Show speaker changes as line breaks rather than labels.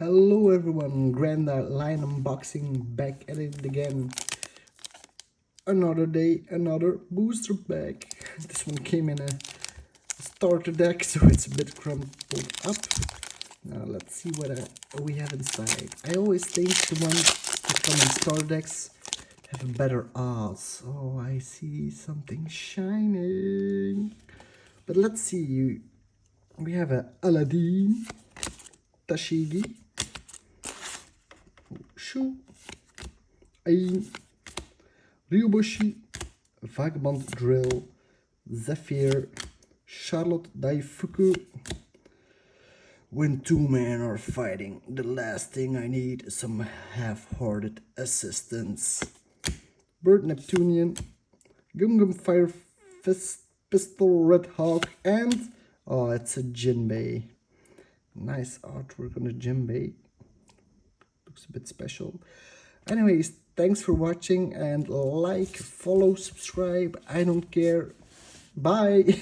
Hello everyone, Grand Line unboxing back at it again. Another day, another booster bag. This one came in a starter deck, so it's a bit crumpled up. Now let's see what we have inside. I always think the ones that come in starter decks have a better odds. Oh, I see something shining. But let's see. We have a Aladdin, Tashigi, Shu, Ain, Ryuboshi, Vagabond Drill, Zephyr, Charlotte Daifuku. When two men are fighting, the last thing I need is some half-hearted assistance. Bird Neptunian, Gum Gum Fire Fist, Pistol Red Hawk, and oh, it's a Jinbei. Nice artwork on the Jinbei. Looks a bit special. Anyways, thanks for watching and like, follow, subscribe. I don't care. Bye.